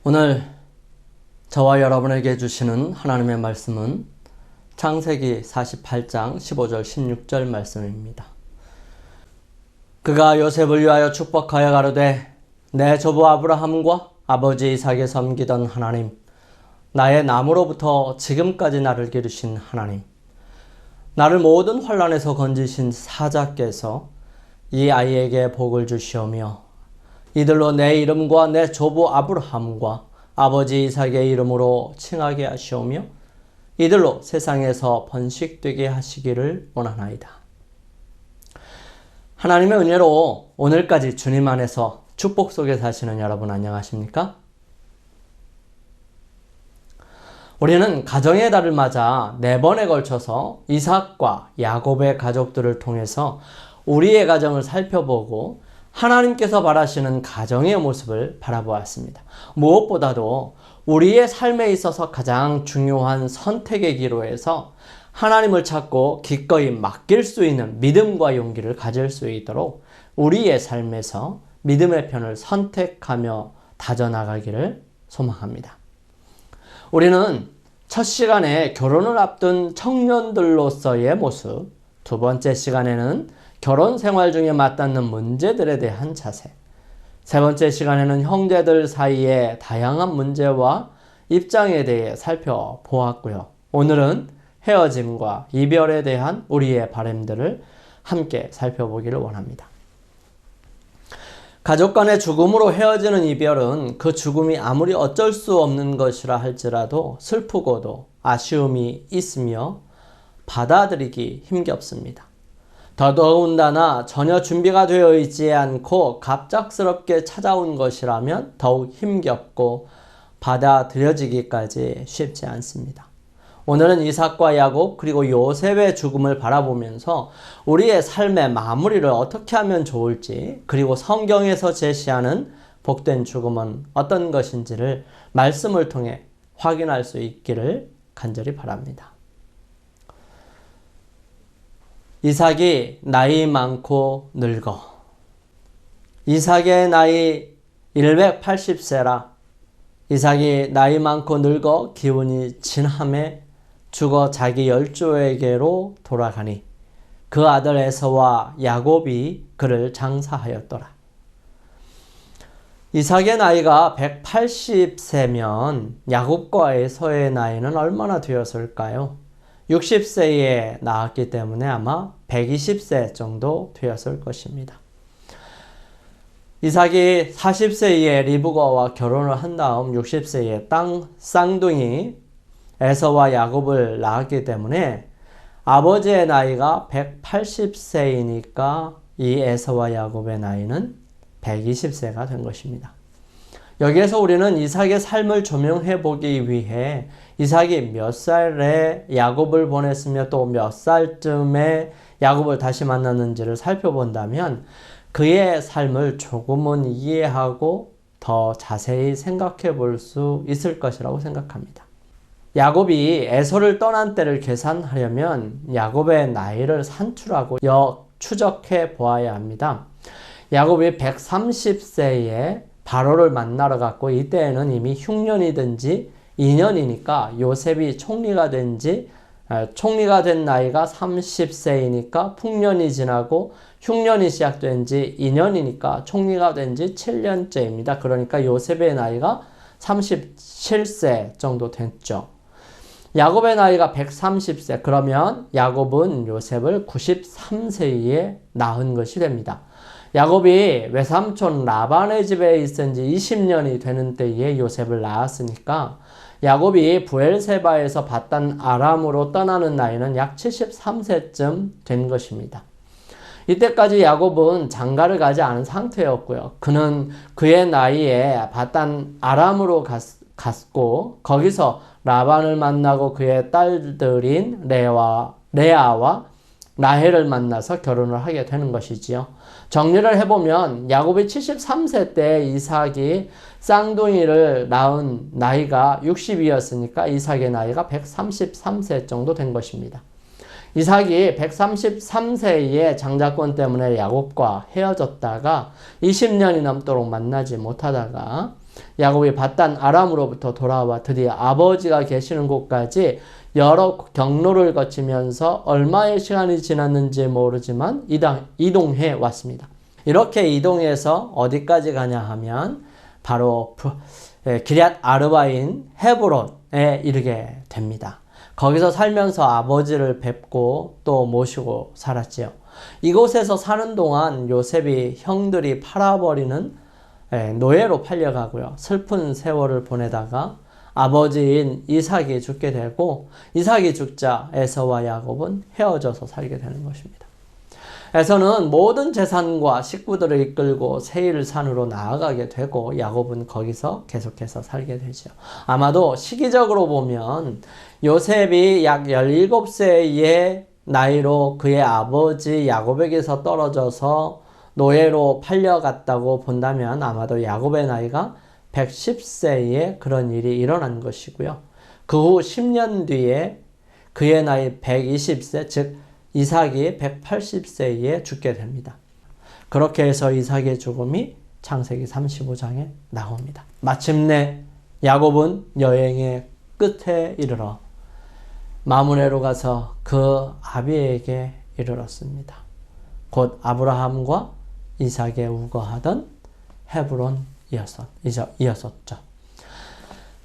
오늘 저와 여러분에게 주시는 하나님의 말씀은 창세기 48장 15절 16절 말씀입니다. 그가 요셉을 위하여 축복하여 가로되 내 조부 아브라함과 아버지 이삭에 섬기던 하나님, 나의 남으로부터 지금까지 나를 기르신 하나님, 나를 모든 환난에서 건지신 사자께서 이 아이에게 복을 주시오며 이들로 내 이름과 내 조부 아브라함과 아버지 이삭의 이름으로 칭하게 하시오며 이들로 세상에서 번식되게 하시기를 원하나이다. 하나님의 은혜로 오늘까지 주님 안에서 축복 속에 사시는 여러분 안녕하십니까? 우리는 가정의 달을 맞아 4번에 걸쳐서 이삭과 야곱의 가족들을 통해서 우리의 가정을 살펴보고 하나님께서 바라시는 가정의 모습을 바라보았습니다. 무엇보다도 우리의 삶에 있어서 가장 중요한 선택의 기로에서 하나님을 찾고 기꺼이 맡길 수 있는 믿음과 용기를 가질 수 있도록 우리의 삶에서 믿음의 편을 선택하며 다져나가기를 소망합니다. 우리는 첫 시간에 결혼을 앞둔 청년들로서의 모습, 두 번째 시간에는 결혼 생활 중에 맞닿는 문제들에 대한 자세, 세 번째 시간에는 형제들 사이의 다양한 문제와 입장에 대해 살펴보았고요. 오늘은 헤어짐과 이별에 대한 우리의 바람들을 함께 살펴보기를 원합니다. 가족 간의 죽음으로 헤어지는 이별은 그 죽음이 아무리 어쩔 수 없는 것이라 할지라도 슬프고도 아쉬움이 있으며 받아들이기 힘겹습니다. 더더군다나 전혀 준비가 되어 있지 않고 갑작스럽게 찾아온 것이라면 더욱 힘겹고 받아들여지기까지 쉽지 않습니다. 오늘은 이삭과 야곱 그리고 요셉의 죽음을 바라보면서 우리의 삶의 마무리를 어떻게 하면 좋을지, 그리고 성경에서 제시하는 복된 죽음은 어떤 것인지를 말씀을 통해 확인할 수 있기를 간절히 바랍니다. 이삭이 나이 많고 늙어. 이삭의 나이 180세라. 이삭이 나이 많고 늙어 기운이 진함에 죽어 자기 열조에게로 돌아가니 그 아들 에서와 야곱이 그를 장사하였더라. 이삭의 나이가 180세면 야곱과 에서의 나이는 얼마나 되었을까요? 60세에 낳았기 때문에 아마 120세 정도 되었을 것입니다. 이삭이 40세에 리브가와 결혼을 한 다음 60세에 쌍둥이 에서와 야곱을 낳았기 때문에 아버지의 나이가 180세이니까 이 에서와 야곱의 나이는 120세가 된 것입니다. 여기에서 우리는 이삭의 삶을 조명해 보기 위해 이삭이 몇 살에 야곱을 보냈으며 또 몇 살쯤에 야곱을 다시 만났는지를 살펴본다면 그의 삶을 조금은 이해하고 더 자세히 생각해 볼 수 있을 것이라고 생각합니다. 야곱이 에서를 떠난 때를 계산하려면 야곱의 나이를 산출하고 추적해 보아야 합니다. 야곱이 130세에 바로를 만나러 갔고 이때에는 이미 흉년이든지 2년이니까 요셉이 총리가 된 나이가 30세이니까 풍년이 지나고 흉년이 시작된 지 2년이니까 총리가 된 지 7년째입니다. 그러니까 요셉의 나이가 37세 정도 됐죠. 야곱의 나이가 130세, 그러면 야곱은 요셉을 93세에 낳은 것이 됩니다. 야곱이 외삼촌 라반의 집에 있은 지 20년이 되는 때에 요셉을 낳았으니까 야곱이 브엘세바에서 밧단 아람으로 떠나는 나이는 약 73세쯤 된 것입니다. 이때까지 야곱은 장가를 가지 않은 상태였고요. 그는 그의 나이에 밧단 아람으로 갔고 거기서 라반을 만나고 그의 딸들인 레아와 라헬을 만나서 결혼을 하게 되는 것이지요. 정리를 해보면 야곱이 73세 때 이삭이 쌍둥이를 낳은 나이가 60이었으니까 이삭의 나이가 133세 정도 된 것입니다. 이삭이 133세에 장자권 때문에 야곱과 헤어졌다가 20년이 넘도록 만나지 못하다가 야곱이 밧단 아람으로부터 돌아와 드디어 아버지가 계시는 곳까지 여러 경로를 거치면서 얼마의 시간이 지났는지 모르지만 이동해 왔습니다. 이렇게 이동해서 어디까지 가냐 하면 바로 기럇 아르바인 헤브론에 이르게 됩니다. 거기서 살면서 아버지를 뵙고 또 모시고 살았지요. 이곳에서 사는 동안 요셉이 형들이 팔아버리는 노예로 팔려가고요. 슬픈 세월을 보내다가 아버지인 이삭이 죽게 되고 이삭이 죽자 에서와 야곱은 헤어져서 살게 되는 것입니다. 에서는 모든 재산과 식구들을 이끌고 세일 산으로 나아가게 되고 야곱은 거기서 계속해서 살게 되죠. 아마도 시기적으로 보면 요셉이 약 17세의 나이로 그의 아버지 야곱에게서 떨어져서 노예로 팔려갔다고 본다면 아마도 야곱의 나이가 110세에 그런 일이 일어난 것이고요. 그 후 10년 뒤에 그의 나이 120세, 즉 이삭이 180세에 죽게 됩니다. 그렇게 해서 이삭의 죽음이 창세기 35장에 나옵니다. 마침내 야곱은 여행의 끝에 이르러 마므네로 가서 그 아비에게 이르렀습니다. 곧 아브라함과 이삭의 우거하던 헤브론이었었죠.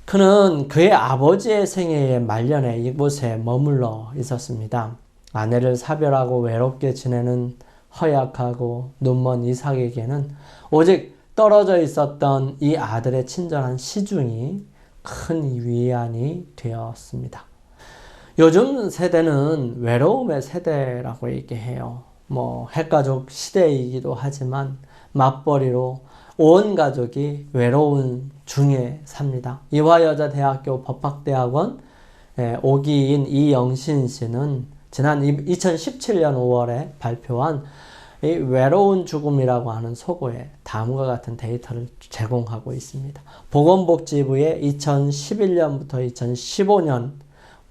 그는 그의 아버지의 생애의 말년에 이곳에 머물러 있었습니다. 아내를 사별하고 외롭게 지내는 허약하고 눈먼 이삭에게는 오직 떨어져 있었던 이 아들의 친절한 시중이 큰 위안이 되었습니다. 요즘 세대는 외로움의 세대라고 얘기해요. 핵가족 시대이기도 하지만 맞벌이로 온 가족이 외로운 중에 삽니다. 이화여자대학교 법학대학원 5기인 이영신 씨는 지난 2017년 5월에 발표한 이 외로운 죽음이라고 하는 소고에 다음과 같은 데이터를 제공하고 있습니다. 보건복지부의 2011년부터 2015년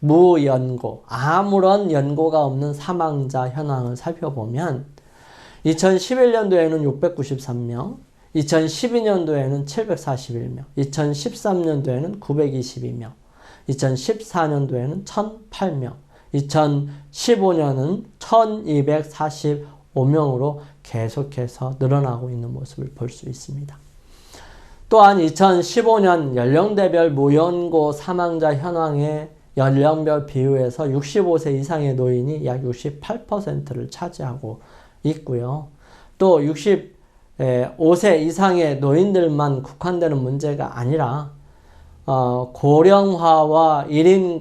무연고, 아무런 연고가 없는 사망자 현황을 살펴보면 2011년도에는 693명, 2012년도에는 741명, 2013년도에는 922명, 2014년도에는 1008명, 2015년은 1245명으로 계속해서 늘어나고 있는 모습을 볼 수 있습니다. 또한 2015년 연령대별 무연고 사망자 현황의 연령별 비율에서 65세 이상의 노인이 약 68%를 차지하고 있고요. 또 65세 이상의 노인들만 국한되는 문제가 아니라 고령화와 1인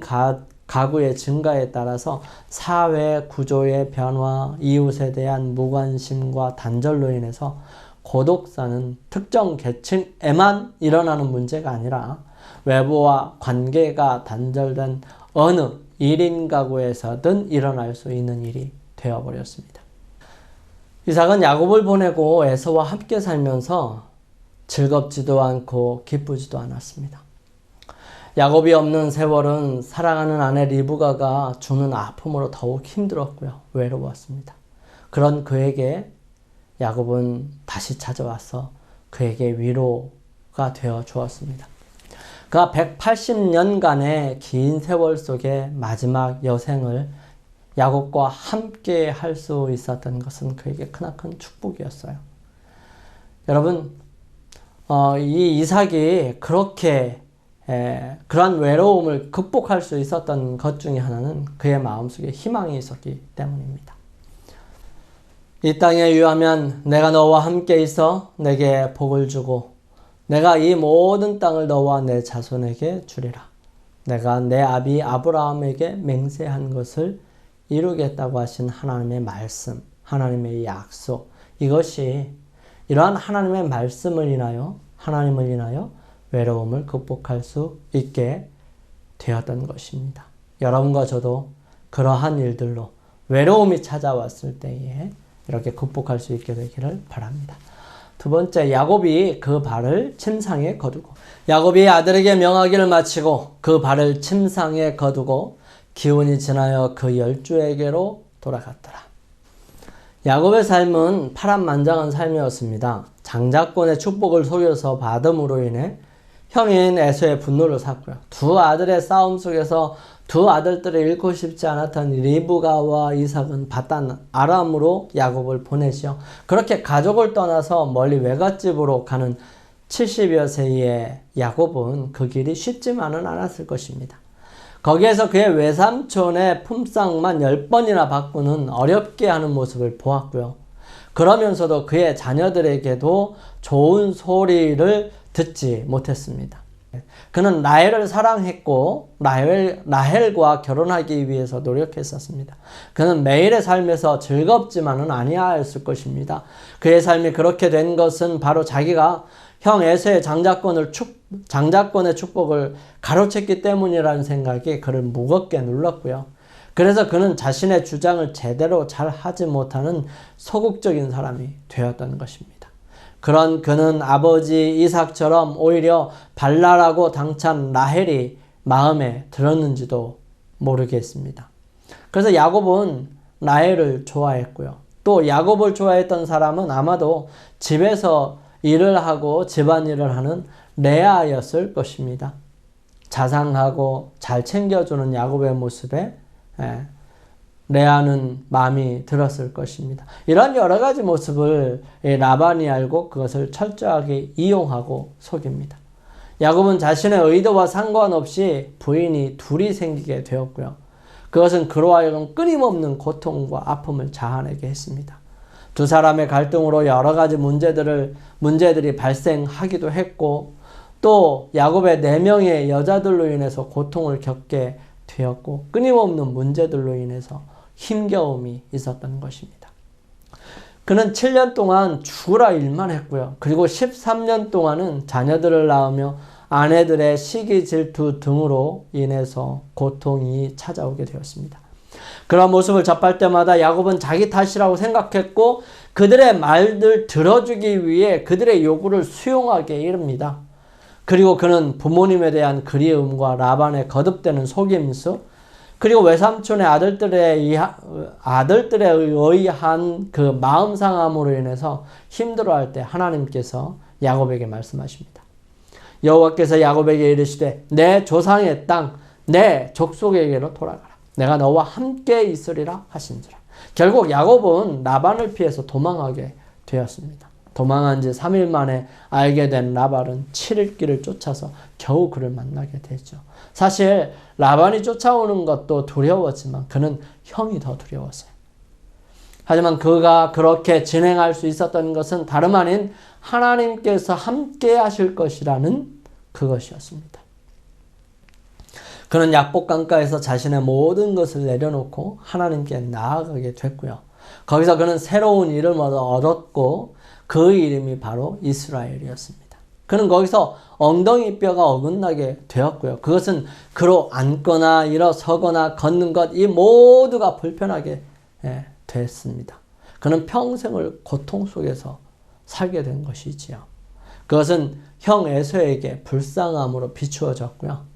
가구의 증가에 따라서 사회 구조의 변화, 이웃에 대한 무관심과 단절로 인해서 고독사는 특정 계층에만 일어나는 문제가 아니라 외부와 관계가 단절된 어느 1인 가구에서든 일어날 수 있는 일이 되어버렸습니다. 이삭은 야곱을 보내고 에서와 함께 살면서 즐겁지도 않고 기쁘지도 않았습니다. 야곱이 없는 세월은 사랑하는 아내 리브가가 주는 아픔으로 더욱 힘들었고요. 외로웠습니다. 그런 그에게 야곱은 다시 찾아와서 그에게 위로가 되어 주었습니다. 그가 180년간의 긴 세월 속에 마지막 여생을 야곱과 함께 할 수 있었던 것은 그에게 크나큰 축복이었어요. 여러분, 이 이삭이 그렇게 그러한 외로움을 극복할 수 있었던 것 중에 하나는 그의 마음속에 희망이 있었기 때문입니다. 이 땅에 유하면 내가 너와 함께 있어 내게 복을 주고 내가 이 모든 땅을 너와 내 자손에게 주리라. 내가 내 아비 아브라함에게 맹세한 것을 이루겠다고 하신 하나님의 말씀, 하나님의 약속, 이것이 이러한 하나님의 말씀을 인하여 하나님을 인하여 외로움을 극복할 수 있게 되었던 것입니다. 여러분과 저도 그러한 일들로 외로움이 찾아왔을 때에 이렇게 극복할 수 있게 되기를 바랍니다. 두 번째, 야곱이 그 발을 침상에 거두고, 야곱이 아들에게 명하기를 마치고 그 발을 침상에 거두고 기운이 지나여 그 열조에게로 돌아갔더라. 야곱의 삶은 파란만장한 삶이었습니다. 장자권의 축복을 속여서 받음으로 인해 형인 에서의 분노를 샀고요. 두 아들의 싸움 속에서 두 아들들을 잃고 싶지 않았던 리브가와 이삭은 바단 아람으로 야곱을 보내시오. 그렇게 가족을 떠나서 멀리 외갓집으로 가는 70여 세의 야곱은 그 길이 쉽지만은 않았을 것입니다. 거기에서 그의 외삼촌의 품삯만 10번이나 바꾸는 어렵게 하는 모습을 보았고요. 그러면서도 그의 자녀들에게도 좋은 소리를 듣지 못했습니다. 그는 라헬을 사랑했고 라헬과 결혼하기 위해서 노력했었습니다. 그는 매일의 삶에서 즐겁지만은 아니하였을 것입니다. 그의 삶이 그렇게 된 것은 바로 자기가 형 에서의 장자권의 축복을 가로챘기 때문이라는 생각이 그를 무겁게 눌렀고요. 그래서 그는 자신의 주장을 제대로 잘 하지 못하는 소극적인 사람이 되었던 것입니다. 그런 그는 아버지 이삭처럼 오히려 발랄하고 당찬 라헬이 마음에 들었는지도 모르겠습니다. 그래서 야곱은 라헬을 좋아했고요. 또 야곱을 좋아했던 사람은 아마도 집에서 일을 하고 집안일을 하는 레아였을 것입니다. 자상하고 잘 챙겨주는 야곱의 모습에 레아는 마음이 들었을 것입니다. 이런 여러 가지 모습을 라반이 알고 그것을 철저하게 이용하고 속입니다. 야곱은 자신의 의도와 상관없이 부인이 둘이 생기게 되었고요. 그것은 그로 하여금 끊임없는 고통과 아픔을 자아내게 했습니다. 두 사람의 갈등으로 여러 가지 문제들이 발생하기도 했고, 또 야곱의 4명의 여자들로 인해서 고통을 겪게 되었고, 끊임없는 문제들로 인해서 힘겨움이 있었던 것입니다. 그는 7년 동안 죽으라 일만 했고요. 그리고 13년 동안은 자녀들을 낳으며 아내들의 시기 질투 등으로 인해서 고통이 찾아오게 되었습니다. 그런 모습을 접할 때마다 야곱은 자기 탓이라고 생각했고 그들의 말들 들어주기 위해 그들의 요구를 수용하게 이릅니다. 그리고 그는 부모님에 대한 그리움과 라반의 거듭되는 속임수, 그리고 외삼촌의 아들들에 의한 그 마음 상함으로 인해서 힘들어할 때 하나님께서 야곱에게 말씀하십니다. 여호와께서 야곱에게 이르시되 내 조상의 땅, 내 족속에게로 돌아가라. 내가 너와 함께 있으리라 하신지라. 결국 야곱은 라반을 피해서 도망하게 되었습니다. 도망한 지 3일 만에 알게 된 라반은 7일 길을 쫓아서 겨우 그를 만나게 되죠. 사실 라반이 쫓아오는 것도 두려웠지만 그는 형이 더 두려웠어요. 하지만 그가 그렇게 진행할 수 있었던 것은 다름 아닌 하나님께서 함께 하실 것이라는 그것이었습니다. 그는 약복강가에서 자신의 모든 것을 내려놓고 하나님께 나아가게 됐고요. 거기서 그는 새로운 이름을 얻었고 그 이름이 바로 이스라엘이었습니다. 그는 거기서 엉덩이 뼈가 어긋나게 되었고요. 그것은 그로 앉거나 일어서거나 걷는 것, 이 모두가 불편하게 됐습니다. 그는 평생을 고통 속에서 살게 된 것이지요. 그것은 형 에서에게 불쌍함으로 비추어졌고요.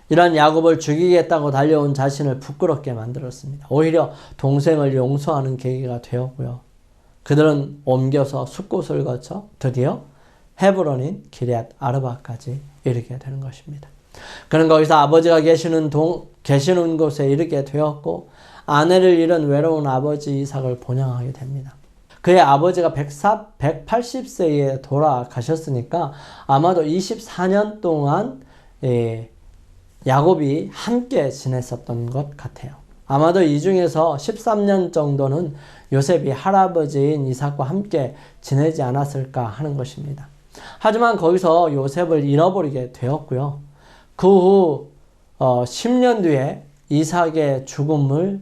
이런 야곱을 죽이겠다고 달려온 자신을 부끄럽게 만들었습니다. 오히려 동생을 용서하는 계기가 되었고요. 그들은 옮겨서 숫곳을 거쳐 드디어 헤브론인 기럇 아르바까지 이르게 되는 것입니다. 그는 거기서 아버지가 계시는 곳에 이르게 되었고 아내를 잃은 외로운 아버지 이삭을 본향하게 됩니다. 그의 아버지가 180세에 돌아가셨으니까 아마도 24년 동안 야곱이 함께 지냈었던 것 같아요. 아마도 이 중에서 13년 정도는 요셉이 할아버지인 이삭과 함께 지내지 않았을까 하는 것입니다. 하지만 거기서 요셉을 잃어버리게 되었고요. 그 후 10년 뒤에 이삭의 죽음을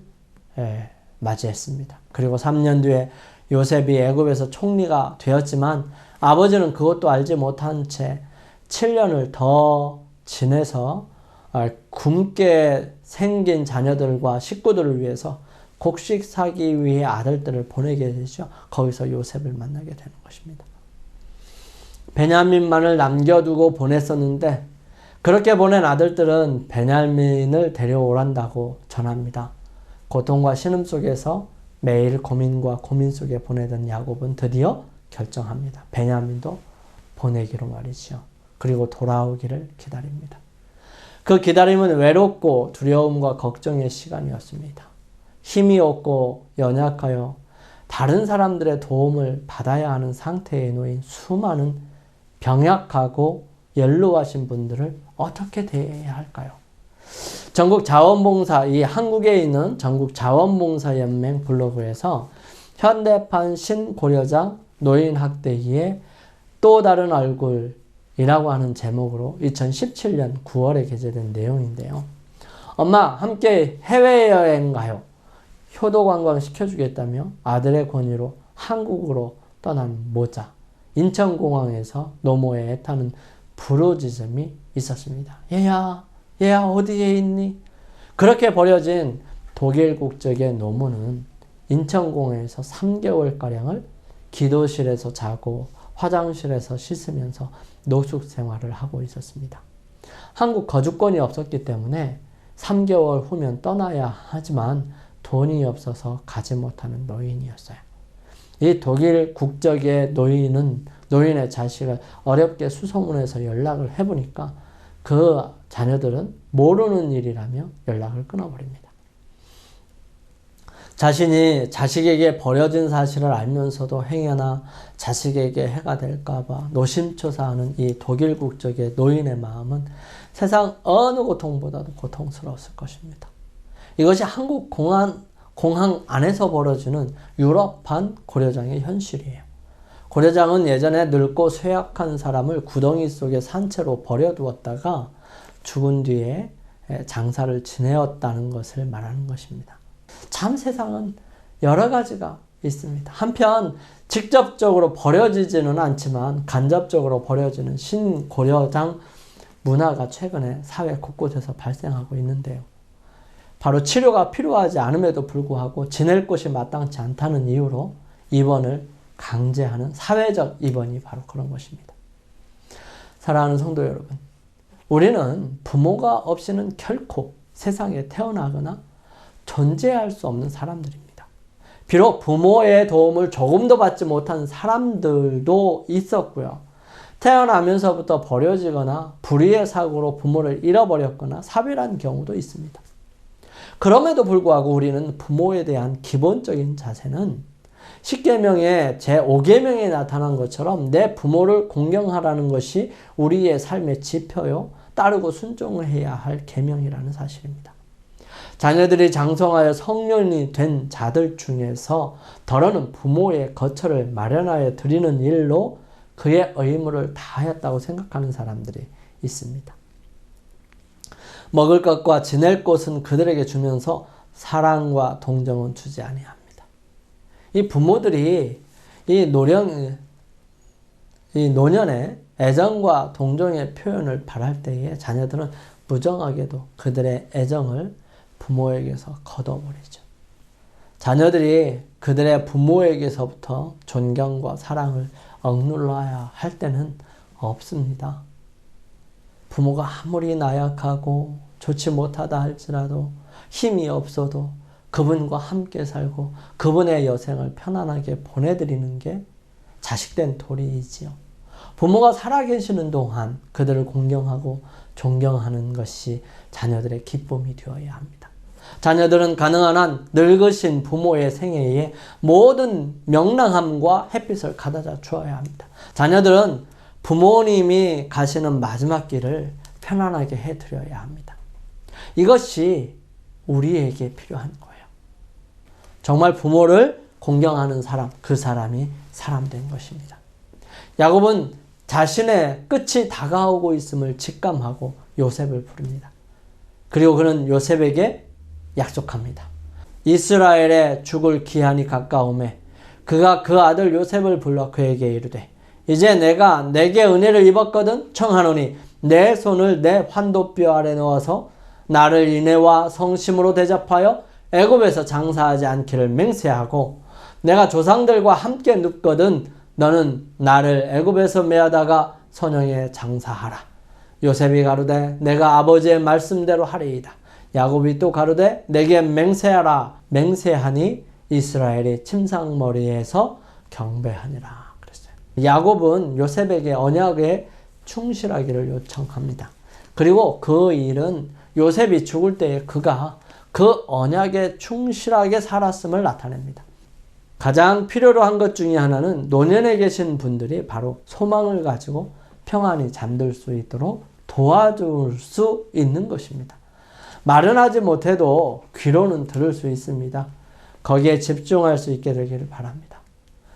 맞이했습니다. 그리고 3년 뒤에 요셉이 애굽에서 총리가 되었지만 아버지는 그것도 알지 못한 채 7년을 더 지내서 굶게 생긴 자녀들과 식구들을 위해서 곡식 사기 위해 아들들을 보내게 되죠. 거기서 요셉을 만나게 되는 것입니다. 베냐민만을 남겨두고 보냈었는데 그렇게 보낸 아들들은 베냐민을 데려오란다고 전합니다. 고통과 신음 속에서 매일 고민과 고민 속에 보내던 야곱은 드디어 결정합니다. 베냐민도 보내기로 말이죠. 그리고 돌아오기를 기다립니다. 그 기다림은 외롭고 두려움과 걱정의 시간이었습니다. 힘이 없고 연약하여 다른 사람들의 도움을 받아야 하는 상태에 놓인 수많은 병약하고 연로하신 분들을 어떻게 대해야 할까요? 전국 자원봉사, 이 한국에 있는 전국 자원봉사연맹 블로그에서 현대판 신고려장 노인학대기의 또 다른 얼굴이라고 하는 제목으로 2017년 9월에 게재된 내용인데요. 엄마 함께 해외여행 가요. 효도관광 시켜주겠다며 아들의 권유로 한국으로 떠난 모자. 인천공항에서 노모에 애타는 부르짖음이 있었습니다. 얘야 어디에 있니? 그렇게 버려진 독일 국적의 노모는 인천공항에서 3개월가량을 기도실에서 자고 화장실에서 씻으면서 노숙 생활을 하고 있었습니다. 한국 거주권이 없었기 때문에 3개월 후면 떠나야 하지만 돈이 없어서 가지 못하는 노인이었어요. 이 독일 국적의 노인의 자식을 어렵게 수소문해서 연락을 해보니까 그 자녀들은 모르는 일이라며 연락을 끊어버립니다. 자신이 자식에게 버려진 사실을 알면서도 행여나 자식에게 해가 될까봐 노심초사하는 이 독일 국적의 노인의 마음은 세상 어느 고통보다도 고통스러웠을 것입니다. 이것이 한국 공항 안에서 벌어지는 유럽판 고려장의 현실이에요. 고려장은 예전에 늙고 쇠약한 사람을 구덩이 속에 산채로 버려두었다가 죽은 뒤에 장사를 지내었다는 것을 말하는 것입니다. 참 세상은 여러 가지가 있습니다. 한편 직접적으로 버려지지는 않지만 간접적으로 버려지는 신고려장 문화가 최근에 사회 곳곳에서 발생하고 있는데요. 바로 치료가 필요하지 않음에도 불구하고 지낼 곳이 마땅치 않다는 이유로 입원을 강제하는 사회적 입원이 바로 그런 것입니다. 사랑하는 성도 여러분, 우리는 부모가 없이는 결코 세상에 태어나거나 존재할 수 없는 사람들입니다. 비록 부모의 도움을 조금도 받지 못한 사람들도 있었고요. 태어나면서부터 버려지거나 불의의 사고로 부모를 잃어버렸거나 사별한 경우도 있습니다. 그럼에도 불구하고 우리는 부모에 대한 기본적인 자세는 10계명의 제5계명에 나타난 것처럼 내 부모를 공경하라는 것이 우리의 삶의 지표요, 따르고 순종을 해야 할 계명이라는 사실입니다. 자녀들이 장성하여 성년이 된 자들 중에서 더러는 부모의 거처를 마련하여 드리는 일로 그의 의무를 다하였다고 생각하는 사람들이 있습니다. 먹을 것과 지낼 곳은 그들에게 주면서 사랑과 동정은 주지 아니합니다. 이 부모들이 이 노년에 애정과 동정의 표현을 바랄 때에 자녀들은 무정하게도 그들의 애정을 부모에게서 거둬버리죠. 자녀들이 그들의 부모에게서부터 존경과 사랑을 억눌러야 할 때는 없습니다. 부모가 아무리 나약하고 좋지 못하다 할지라도 힘이 없어도 그분과 함께 살고 그분의 여생을 편안하게 보내드리는 게 자식된 도리이지요. 부모가 살아계시는 동안 그들을 공경하고 존경하는 것이 자녀들의 기쁨이 되어야 합니다. 자녀들은 가능한 한 늙으신 부모의 생애에 모든 명랑함과 햇빛을 가져다 주어야 합니다. 자녀들은 부모님이 가시는 마지막 길을 편안하게 해드려야 합니다. 이것이 우리에게 필요한 거예요. 정말 부모를 공경하는 사람, 그 사람이 사람된 것입니다. 야곱은 자신의 끝이 다가오고 있음을 직감하고 요셉을 부릅니다. 그리고 그는 요셉에게 약속합니다. 이스라엘의 죽을 기한이 가까우매 그가 그 아들 요셉을 불러 그에게 이르되 이제 내가 내게 은혜를 입었거든 청하노니 내 손을 내 환도뼈 아래 넣어서 나를 인애와 성심으로 대접하여 애굽에서 장사하지 않기를 맹세하고 내가 조상들과 함께 눕거든 너는 나를 애굽에서 메어다가 선영에 장사하라. 요셉이 가로되 내가 아버지의 말씀대로 하리이다. 야곱이 또 가로되 내게 맹세하라. 맹세하니 이스라엘이 침상머리에서 경배하니라. 그랬어요. 야곱은 요셉에게 언약의 충실하기를 요청합니다. 그리고 그 일은 요셉이 죽을 때에 그가 그 언약에 충실하게 살았음을 나타냅니다. 가장 필요로 한 것 중에 하나는 노년에 계신 분들이 바로 소망을 가지고 평안히 잠들 수 있도록 도와줄 수 있는 것입니다. 말은 하지 못해도 귀로는 들을 수 있습니다. 거기에 집중할 수 있게 되기를 바랍니다.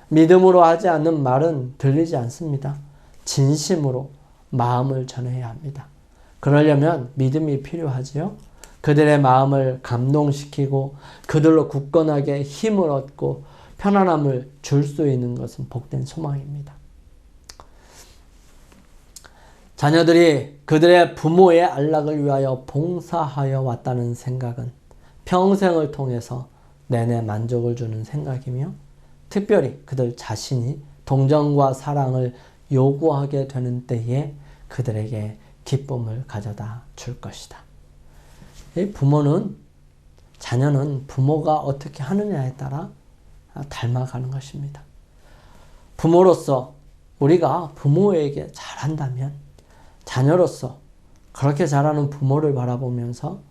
믿음으로 하지 않는 말은 들리지 않습니다. 진심으로 마음을 전해야 합니다. 그러려면 믿음이 필요하지요. 그들의 마음을 감동시키고 그들로 굳건하게 힘을 얻고 편안함을 줄 수 있는 것은 복된 소망입니다. 자녀들이 그들의 부모의 안락을 위하여 봉사하여 왔다는 생각은 평생을 통해서 내내 만족을 주는 생각이며 특별히 그들 자신이 동정과 사랑을 요구하게 되는 때에 그들에게 기쁨을 가져다 줄 것이다. 이 자녀는 부모가 어떻게 하느냐에 따라 닮아가는 것입니다. 부모로서 우리가 부모에게 잘한다면 자녀로서 그렇게 잘하는 부모를 바라보면서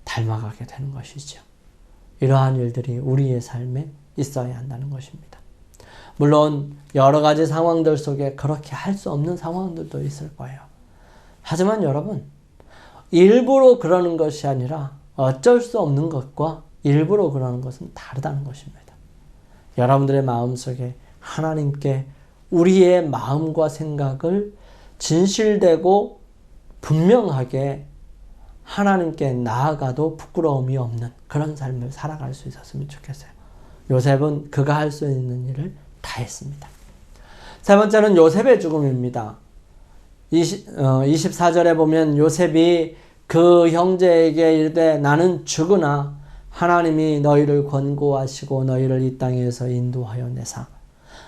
닮아가게 되는 것이죠. 이러한 일들이 우리의 삶에 있어야 한다는 것입니다. 물론 여러 가지 상황들 속에 그렇게 할 수 없는 상황들도 있을 거예요. 하지만 여러분, 일부러 그러는 것이 아니라 어쩔 수 없는 것과 일부러 그러는 것은 다르다는 것입니다. 여러분들의 마음속에 하나님께 우리의 마음과 생각을 진실되고 분명하게 하나님께 나아가도 부끄러움이 없는 그런 삶을 살아갈 수 있었으면 좋겠어요. 요셉은 그가 할 수 있는 일을 다 했습니다. 세 번째는 요셉의 죽음입니다. 24절에 보면 요셉이 그 형제에게 이르되 나는 죽으나 하나님이 너희를 권고하시고 너희를 이 땅에서 인도하여 내사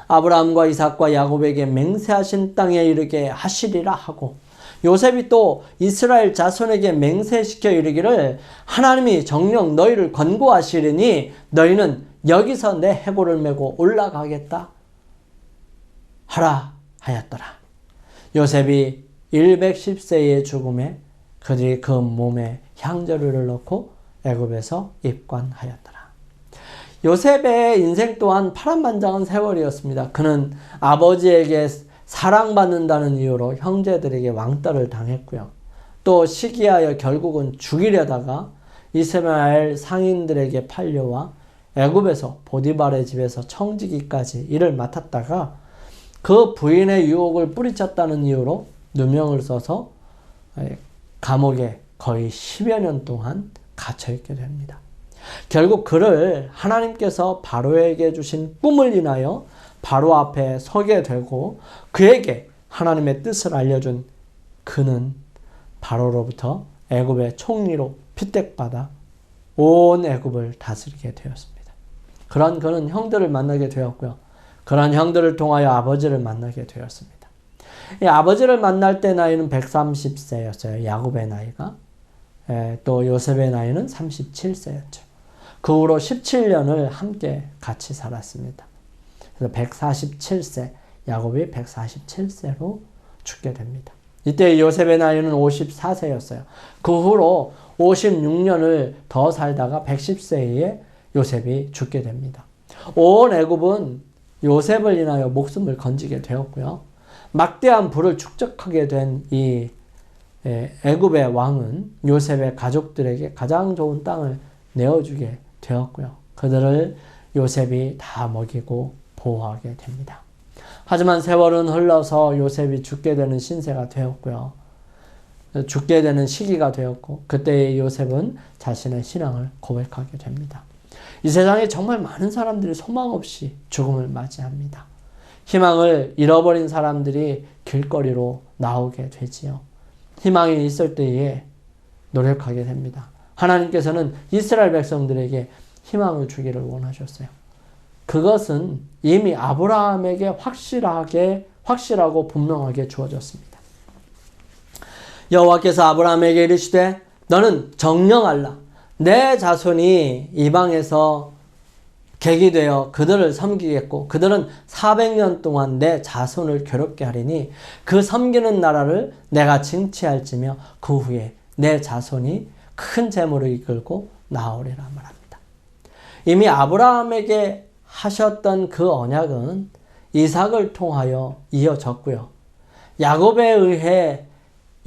아브라함과 이삭과 야곱에게 맹세하신 땅에 이르게 하시리라 하고 요셉이 또 이스라엘 자손에게 맹세시켜 이르기를 하나님이 정녕 너희를 권고하시리니 너희는 여기서 내 해골을 메고 올라가겠다 하라 하였더라. 요셉이 110세의 죽음에 그들이 그 몸에 향저류를 넣고 애굽에서 입관하였더라. 요셉의 인생 또한 파란만장한 세월이었습니다. 그는 아버지에게 사랑받는다는 이유로 형제들에게 왕따를 당했고요. 또 시기하여 결국은 죽이려다가 이스마엘 상인들에게 팔려와 애굽에서 보디발의 집에서 청지기까지 일을 맡았다가 그 부인의 유혹을 뿌리쳤다는 이유로 누명을 써서 감옥에 거의 10여 년 동안 갇혀있게 됩니다. 결국 그를 하나님께서 바로에게 주신 꿈을 인하여 바로 앞에 서게 되고 그에게 하나님의 뜻을 알려준 그는 바로로부터 애굽의 총리로 피택받아 온 애굽을 다스리게 되었습니다. 그런 그는 형들을 만나게 되었고요. 그런 형들을 통하여 아버지를 만나게 되었습니다. 이 아버지를 만날 때 나이는 130세였어요. 야곱의 나이가. 또 요셉의 나이는 37세였죠. 그 후로 17년을 함께 같이 살았습니다. 그래서 147세, 야곱이 147세로 죽게 됩니다. 이때 요셉의 나이는 54세였어요. 그 후로 56년을 더 살다가 110세에 요셉이 죽게 됩니다. 온 애굽은 요셉을 인하여 목숨을 건지게 되었고요. 막대한 부를 축적하게 된 이 애굽의 왕은 요셉의 가족들에게 가장 좋은 땅을 내어주게 되었고요. 그들을 요셉이 다 먹이고 보호하게 됩니다. 하지만 세월은 흘러서 요셉이 죽게 되는 신세가 되었고요. 죽게 되는 시기가 되었고 그때 요셉은 자신의 신앙을 고백하게 됩니다. 이 세상에 정말 많은 사람들이 소망 없이 죽음을 맞이합니다. 희망을 잃어버린 사람들이 길거리로 나오게 되지요. 희망이 있을 때에 노력하게 됩니다. 하나님께서는 이스라엘 백성들에게 희망을 주기를 원하셨어요. 그것은 이미 아브라함에게 확실하고 분명하게 주어졌습니다. 여호와께서 아브라함에게 이르시되 너는 정령하라. 내 자손이 이방에서 객이 되어 그들을 섬기겠고 그들은 400년 동안 내 자손을 괴롭게 하리니 그 섬기는 나라를 내가 징치할지며 그 후에 내 자손이 큰 재물을 이끌고 나오리라 말합니다. 이미 아브라함에게 하셨던 그 언약은 이삭을 통하여 이어졌고요. 야곱에 의해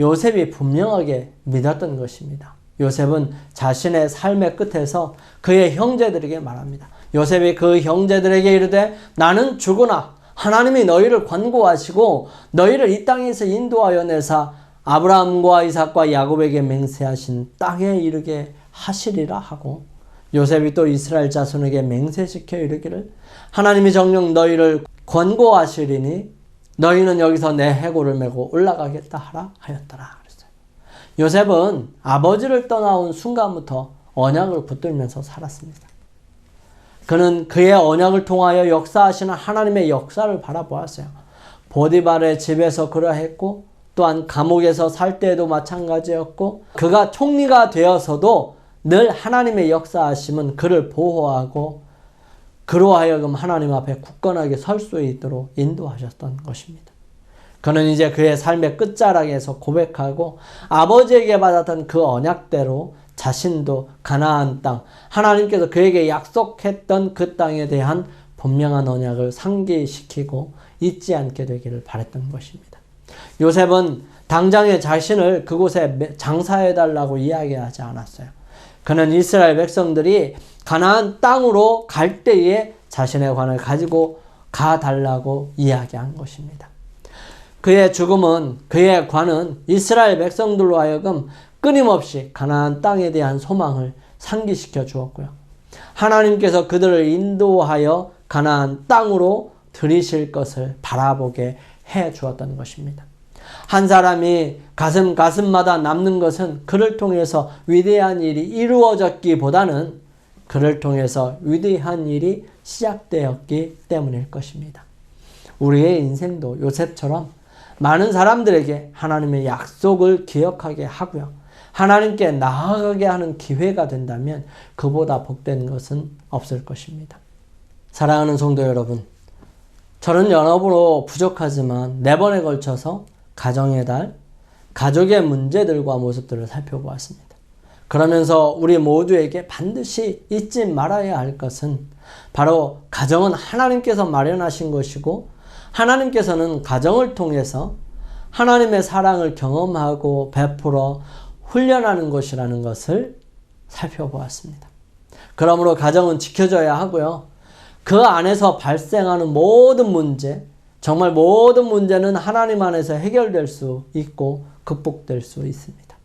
요셉이 분명하게 믿었던 것입니다. 요셉은 자신의 삶의 끝에서 그의 형제들에게 말합니다. 요셉이 그 형제들에게 이르되 나는 죽으나 하나님이 너희를 권고하시고 너희를 이 땅에서 인도하여 내사 아브라함과 이삭과 야곱에게 맹세하신 땅에 이르게 하시리라 하고, 요셉이 또 이스라엘 자손에게 맹세시켜 이르기를 하나님이 정녕 너희를 권고하시리니 너희는 여기서 내 해골을 메고 올라가겠다 하라 하였더라 그랬어요. 요셉은 아버지를 떠나온 순간부터 언약을 붙들면서 살았습니다. 그는 그의 언약을 통하여 역사하시는 하나님의 역사를 바라보았어요. 보디발의 집에서 그러했고 또한 감옥에서 살 때에도 마찬가지였고, 그가 총리가 되어서도 늘 하나님의 역사하심은 그를 보호하고 그로 하여금 하나님 앞에 굳건하게 설 수 있도록 인도하셨던 것입니다. 그는 이제 그의 삶의 끝자락에서 고백하고 아버지에게 받았던 그 언약대로 자신도 가나안 땅, 하나님께서 그에게 약속했던 그 땅에 대한 분명한 언약을 상기시키고 잊지 않게 되기를 바랬던 것입니다. 요셉은 당장에 자신을 그곳에 장사해달라고 이야기하지 않았어요. 그는 이스라엘 백성들이 가나안 땅으로 갈 때에 자신의 관을 가지고 가달라고 이야기한 것입니다. 그의 죽음은, 그의 관은 이스라엘 백성들로 하여금 끊임없이 가나안 땅에 대한 소망을 상기시켜 주었고요. 하나님께서 그들을 인도하여 가나안 땅으로 들이실 것을 바라보게 해 주었던 것입니다. 한 사람이 가슴마다 남는 것은 그를 통해서 위대한 일이 이루어졌기보다는 그를 통해서 위대한 일이 시작되었기 때문일 것입니다. 우리의 인생도 요셉처럼 많은 사람들에게 하나님의 약속을 기억하게 하고요. 하나님께 나아가게 하는 기회가 된다면 그보다 복된 것은 없을 것입니다. 사랑하는 성도 여러분, 저는 여러모로 부족하지만 4번에 걸쳐서 가정의 달, 가족의 문제들과 모습들을 살펴보았습니다. 그러면서 우리 모두에게 반드시 잊지 말아야 할 것은 바로 가정은 하나님께서 마련하신 것이고 하나님께서는 가정을 통해서 하나님의 사랑을 경험하고 베풀어 훈련하는 것이라는 것을 살펴보았습니다. 그러므로 가정은 지켜져야 하고요. 그 안에서 발생하는 모든 문제, 정말 모든 문제는 하나님 안에서 해결될 수 있고 극복될 수 있습니다.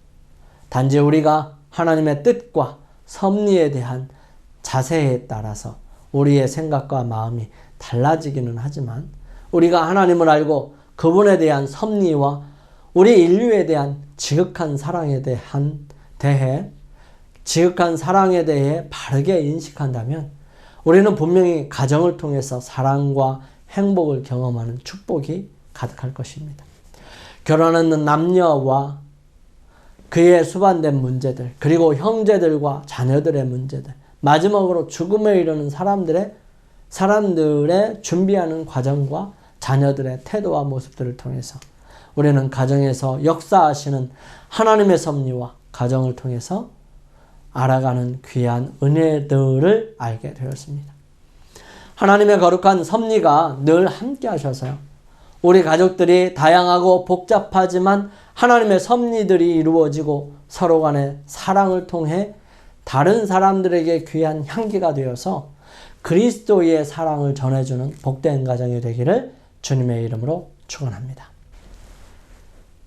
단지 우리가 하나님의 뜻과 섭리에 대한 자세에 따라서 우리의 생각과 마음이 달라지기는 하지만 우리가 하나님을 알고 그분에 대한 섭리와 우리 인류에 대한 지극한 사랑에 대해 바르게 인식한다면 우리는 분명히 가정을 통해서 사랑과 행복을 경험하는 축복이 가득할 것입니다. 결혼하는 남녀와 그의 수반된 문제들, 그리고 형제들과 자녀들의 문제들, 마지막으로 죽음에 이르는 사람들의 준비하는 과정과 자녀들의 태도와 모습들을 통해서 우리는 가정에서 역사하시는 하나님의 섭리와 가정을 통해서 알아가는 귀한 은혜들을 알게 되었습니다. 하나님의 거룩한 섭리가 늘 함께 하셔서요. 우리 가족들이 다양하고 복잡하지만 하나님의 섭리들이 이루어지고 서로 간의 사랑을 통해 다른 사람들에게 귀한 향기가 되어서 그리스도의 사랑을 전해주는 복된 가정이 되기를 주님의 이름으로 축원합니다.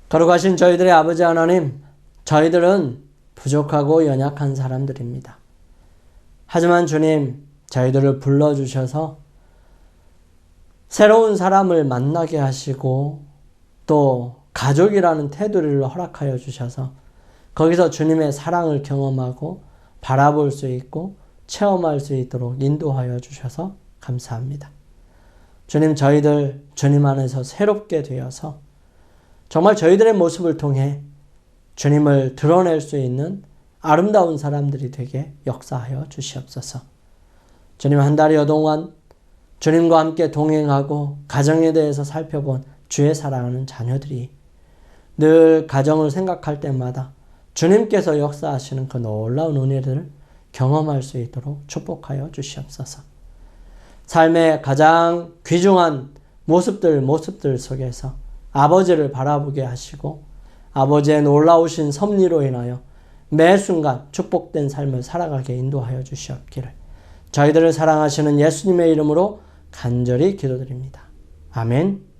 거룩하신 저희들의 아버지 하나님, 저희들은 부족하고 연약한 사람들입니다. 하지만 주님, 저희들을 불러주셔서 새로운 사람을 만나게 하시고 또 가족이라는 테두리를 허락하여 주셔서 거기서 주님의 사랑을 경험하고 바라볼 수 있고 체험할 수 있도록 인도하여 주셔서 감사합니다. 주님, 저희들 주님 안에서 새롭게 되어서 정말 저희들의 모습을 통해 주님을 드러낼 수 있는 아름다운 사람들이 되게 역사하여 주시옵소서. 주님 한 달여 동안 주님과 함께 동행하고 가정에 대해서 살펴본 주의 사랑하는 자녀들이 늘 가정을 생각할 때마다 주님께서 역사하시는 그 놀라운 은혜를 경험할 수 있도록 축복하여 주시옵소서. 삶의 가장 귀중한 모습들 속에서 아버지를 바라보게 하시고 아버지의 놀라우신 섭리로 인하여 매 순간 축복된 삶을 살아가게 인도하여 주시옵기를 저희들을 사랑하시는 예수님의 이름으로 간절히 기도드립니다. 아멘.